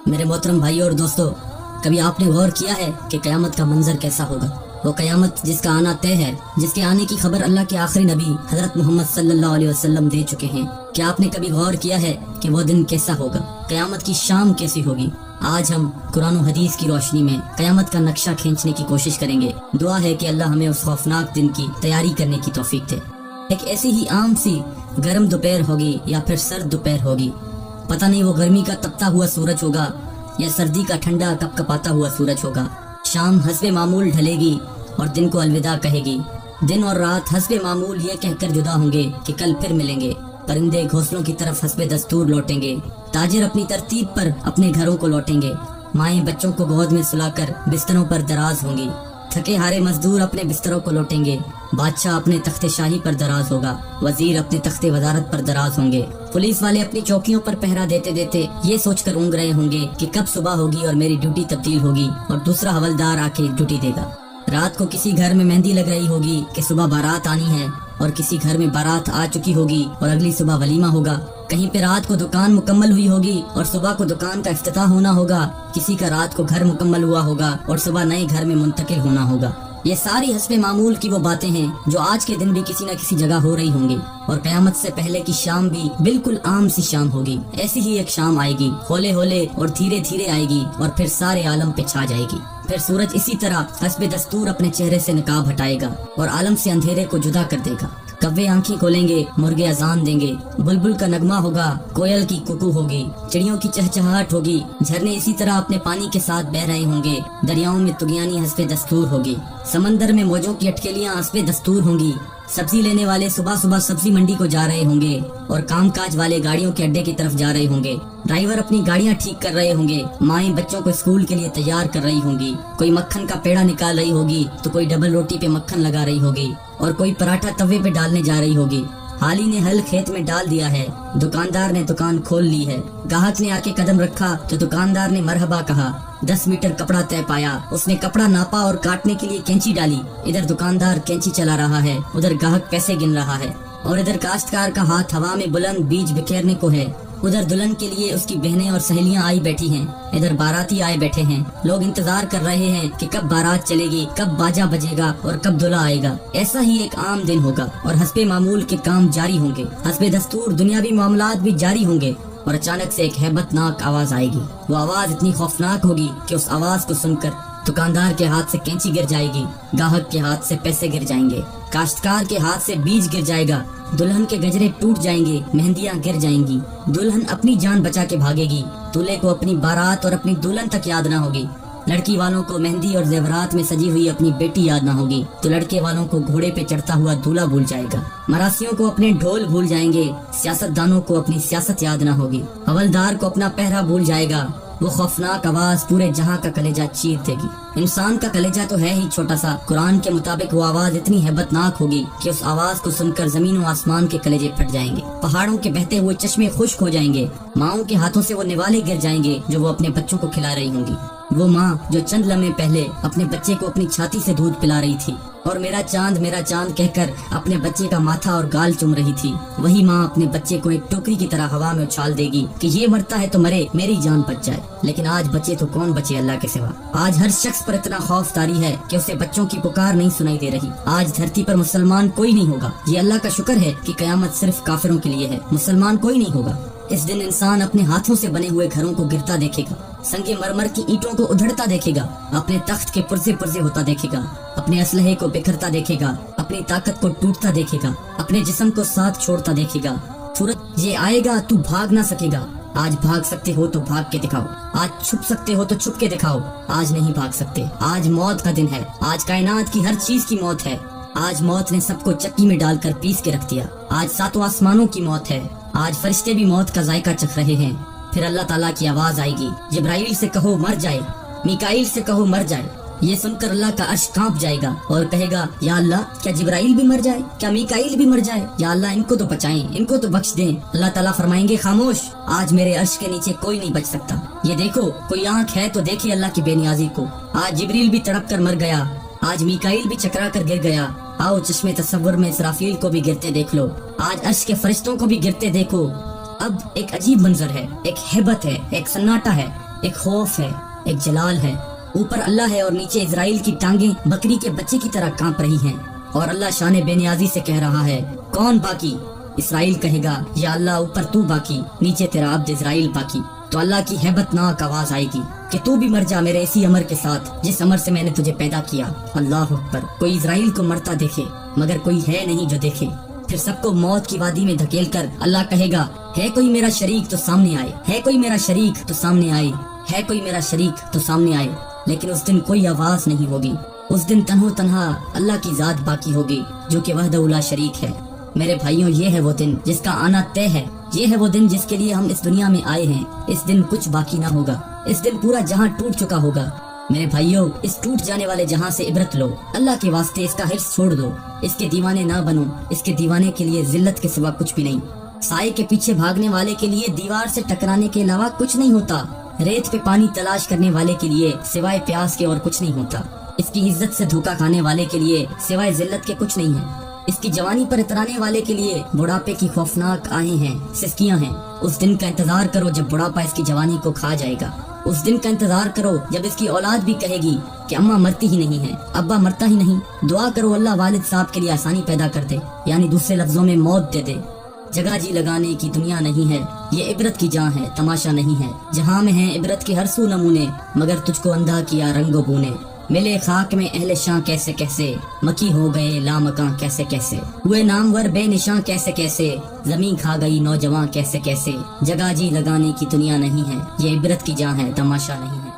मेरे मोहतरम भाइयों और दोस्तों, कभी आपने गौर किया है कि कयामत का मंजर कैसा होगा? वो कयामत जिसका आना तय है, जिसके आने की खबर अल्लाह के आखिरी नबी हजरत मोहम्मद सल्लल्लाहु अलैहि वसल्लम दे चुके हैं। क्या आपने कभी गौर किया है कि वो दिन कैसा होगा? कयामत की शाम कैसी होगी? आज हम कुरान और हदीस की रोशनी में कयामत का नक्शा खींचने की कोशिश करेंगे। दुआ है कि अल्लाह हमें उस खौफनाक दिन की तैयारी करने की तौफीक दे। एक ऐसी ही आम सी गर्म दोपहर होगी या फिर सर्द दोपहर होगी। पता नहीं वो गर्मी का तपता हुआ सूरज होगा या सर्दी का ठंडा कपकपाता हुआ सूरज होगा। शाम हस्बे मामूल ढलेगी और दिन को अलविदा कहेगी। दिन और रात हस्बे मामूल ये कहकर जुदा होंगे कि कल फिर मिलेंगे। परिंदे घोंसलों की तरफ हस्बे दस्तूर लौटेंगे। ताजिर अपनी तरतीब पर अपने घरों को लौटेंगे। माएं बच्चों को गोद में सुलाकर बिस्तरों पर दराज होंगी। थके हारे मजदूर अपने बिस्तरों को लौटेंगे। बादशाह अपने तख्ते शाही पर दराज होगा। वजीर अपने तख्ते वजारत पर दराज होंगे। पुलिस वाले अपनी चौकियों पर पहरा देते देते ये सोचकर ऊँग रहे होंगे कि कब सुबह होगी और मेरी ड्यूटी तब्दील होगी और दूसरा हवलदार आके ड्यूटी देगा। रात को किसी घर में मेहंदी लग रही होगी कि सुबह बारात आनी है, और किसी घर में बारात आ चुकी होगी और अगली सुबह वलीमा होगा। कहीं पे रात को दुकान मुकम्मल हुई होगी और सुबह को दुकान का इफ्तिताह होना होगा। किसी का रात को घर मुकम्मल हुआ होगा और सुबह नए घर में मुंतकिल होना होगा। ये सारी हस्बे मामूल की वो बातें हैं जो आज के दिन भी किसी न किसी जगह हो रही होंगी, और कयामत से पहले की शाम भी बिल्कुल आम सी शाम होगी। ऐसी ही एक शाम आएगी, होले होले और धीरे धीरे आएगी और फिर सारे आलम पे छा जाएगी। फिर सूरज इसी तरह हस्बे दस्तूर अपने चेहरे से नकाब हटाएगा और आलम से अंधेरे को जुदा कर देगा। कव्वे आंखें खोलेंगे, मुर्गे अजान देंगे, बुलबुल का नगमा होगा, कोयल की कुकू होगी, चिड़ियों की चहचहाहट होगी, झरने इसी तरह अपने पानी के साथ बह रहे होंगे, दरियाओं में तुगयानी हस्बे दस्तूर होगी, समंदर में मौजों की अटकेलियां हस्बे दस्तूर होंगी। सब्जी लेने वाले सुबह सुबह सब्जी मंडी को जा रहे होंगे और कामकाज वाले गाड़ियों के अड्डे की तरफ जा रहे होंगे। ड्राइवर अपनी गाड़ियां ठीक कर रहे होंगे। माएं बच्चों को स्कूल के लिए तैयार कर रही होंगी। कोई मक्खन का पेड़ा निकाल रही होगी तो कोई डबल रोटी पे मक्खन लगा रही होगी और कोई पराठा तवे पे डालने जा रही होगी। हाली ने हल खेत में डाल दिया है, दुकानदार ने दुकान खोल ली है। ग्राहक ने आके कदम रखा तो दुकानदार ने मरहबा कहा। 10 मीटर कपड़ा तय पाया, उसने कपड़ा नापा और काटने के लिए कैंची डाली। इधर दुकानदार कैंची चला रहा है, उधर ग्राहक पैसे गिन रहा है, और इधर काश्तकार का हाथ हवा में बुलंद बीज बिखेरने को है। उधर दुल्हन के लिए उसकी बहनें और सहेलियां आई बैठी हैं। इधर बाराती आए बैठे हैं। लोग इंतजार कर रहे हैं कि कब बारात चलेगी, कब बाजा बजेगा और कब दूल्हा आएगा। ऐसा ही एक आम दिन होगा और हस्बे मामूल के काम जारी होंगे। हस्बे दस्तूर दुनियावी मामलात भी जारी होंगे और अचानक से एक हैबतनाक आवाज आएगी। वो आवाज इतनी खौफनाक होगी कि उस आवाज को सुनकर दुकानदार के हाथ से कैंची गिर जाएगी, ग्राहक के हाथ से पैसे गिर जाएंगे, काश्तकार के हाथ से बीज गिर जाएगा, दुल्हन के गजरे टूट जाएंगे, मेहंदियां गिर जाएंगी। दुल्हन अपनी जान बचा के भागेगी। दूल्हे को अपनी बारात और अपनी दुल्हन तक याद ना होगी। लड़की वालों को मेहंदी और जेवरात में सजी हुई अपनी बेटी याद ना होगी तो लड़के वालों को घोड़े पे चढ़ता हुआ दूल्हा भूल जाएगा। मरासियों को अपने ढोल भूल जाएंगे। सियासतदानों को अपनी सियासत याद ना होगी। हवलदार को अपना पहरा भूल जाएगा। वो खौफनाक आवाज पूरे जहां का कलेजा चीर देगी। इंसान का कलेजा तो है ही छोटा सा, कुरान के मुताबिक वो आवाज इतनी हैबतनाक होगी कि उस आवाज को सुनकर जमीन और आसमान के कलेजे फट जाएंगे। पहाड़ों के बहते हुए चश्मे खुश्क हो जाएंगे। माओं के हाथों से वो निवाले गिर जाएंगे जो वो अपने बच्चों को खिला रही होंगी। वो माँ जो चंद लम्हे पहले अपने बच्चे को अपनी छाती से दूध पिला रही थी और मेरा चांद कहकर अपने बच्चे का माथा और गाल चूम रही थी, वही माँ अपने बच्चे को एक टोकरी की तरह हवा में उछाल देगी कि ये मरता है तो मरे, मेरी जान बच जाए। लेकिन आज बच्चे तो कौन बचे अल्लाह के सिवा। आज हर शख्स पर इतना खौफ तारी है कि उसे बच्चों की पुकार नहीं सुनाई दे रही। आज धरती पर मुसलमान कोई नहीं होगा। ये अल्लाह का शुक्र है कि कयामत सिर्फ काफिरों के लिए है, मुसलमान कोई नहीं होगा। इस दिन इंसान अपने हाथों से बने हुए घरों को गिरता देखेगा, संगे मरमर की ईंटों को उधड़ता देखेगा, अपने तख्त के पुर्जे पुर्जे होता देखेगा, अपने असलहे को बिखरता देखेगा, अपनी ताकत को टूटता देखेगा, अपने जिस्म को साथ छोड़ता देखेगा। सूरज ये आएगा, तू भाग ना सकेगा। आज भाग सकते हो तो भाग के दिखाओ, आज छुप सकते हो तो छुप के दिखाओ। आज नहीं भाग सकते। आज मौत का दिन है। आज कायनात की हर चीज की मौत है। आज मौत ने सबको चक्की में डालकर पीस के रख दिया। आज सातों आसमानों की मौत है। आज फरिश्ते भी मौत का जायका चख रहे हैं। फिर अल्लाह ताला की आवाज आएगी, जिब्राइल से कहो मर जाए, मीकाइल से कहो मर जाए। ये सुनकर अल्लाह का अर्श कांप जाएगा और कहेगा, या अल्लाह क्या जिब्राइल भी मर जाए, क्या मीकाइल भी मर जाए? या अल्लाह इनको तो बचाएं, इनको तो बख्श दें। अल्लाह ताला फरमाएंगे, खामोश, आज मेरे अर्श के नीचे कोई नहीं बच सकता। ये देखो, कोई आँख है तो देखिए अल्लाह की बेनियाजी को। आज जिब्रील भी तड़प कर मर गया। आज मीकाइल भी चकरा कर गिर गया। आओ चश्मे तसव्वुर में इसराफील को भी गिरते देख लो। आज अर्श के फरिश्तों को भी गिरते देखो। अब एक अजीब मंजर है, एक हैबत है, एक सन्नाटा है, एक खौफ है, एक जलाल है। ऊपर अल्लाह है और नीचे इजराइल की टांगें बकरी के बच्चे की तरह कांप रही हैं। और अल्लाह शान बेनियाजी से कह रहा है, कौन बाकी? इसराइल कहेगा, या अल्लाह ऊपर तू बाकी, नीचे तेरा अब्द इजराइल बाकी। तो अल्लाह की हैबतनाक आवाज आएगी कि तू भी मर जा मेरे इसी अमर के साथ जिस अमर से मैंने तुझे पैदा किया। अल्लाह अकबर। कोई इजराइल को मरता देखे मगर कोई है नहीं जो देखे। फिर सबको मौत की वादी में धकेल कर अल्लाह कहेगा, है कोई मेरा शरीक तो सामने आए, है कोई मेरा शरीक तो सामने आए, है कोई मेरा शरीक तो सामने आए। लेकिन उस दिन कोई आवाज नहीं होगी। उस दिन तन्हो तन्हा अल्लाह की जात बाकी होगी जो कि वहदहुल्ला शरीक है। मेरे भाइयों, ये है वो दिन जिसका आना तय है। ये है वो दिन जिसके लिए हम इस दुनिया में आए हैं। इस दिन कुछ बाकी ना होगा। इस दिन पूरा जहां टूट चुका होगा। मेरे भाइयों, इस टूट जाने वाले जहां से इबरत लो। अल्लाह के वास्ते इसका हिर्स छोड़ दो। इसके दीवाने ना बनो। इसके दीवाने के लिए जिल्लत के सिवा कुछ भी नहीं। साए के पीछे भागने वाले के लिए दीवार से टकराने के अलावा कुछ नहीं होता। रेत पे पानी तलाश करने वाले के लिए सिवाय प्यास के और कुछ नहीं होता। इसकी इज्जत से धोखा खाने वाले के लिए सिवाय जिल्लत के कुछ नहीं है। इसकी जवानी पर इतराने वाले के लिए बुढ़ापे की खौफनाक आहें हैं, सिसकियां हैं। उस दिन का इंतजार करो जब बुढ़ापा इसकी जवानी को खा जाएगा। उस दिन का इंतजार करो जब इसकी औलाद भी कहेगी कि अम्मा मरती ही नहीं है, अब्बा मरता ही नहीं। दुआ करो अल्लाह वालिद साहब के लिए आसानी पैदा कर दे, यानी दूसरे लफ्जों में मौत दे दे। जगह जी लगाने की दुनिया नहीं है, ये इबरत की जहाँ है, तमाशा नहीं है। जहाँ में है इबरत के हर सू नमूने, मगर तुझको अंधा किया रंगो बूने। मिले खाक में अहले शां कैसे कैसे, मकी हो गए लामकां कैसे कैसे। हुए नामवर बेनिशां कैसे कैसे, जमीन खा गई नौजवान कैसे कैसे। जगह जी लगाने की दुनिया नहीं है, ये इबरत की जहाँ है, तमाशा नहीं है।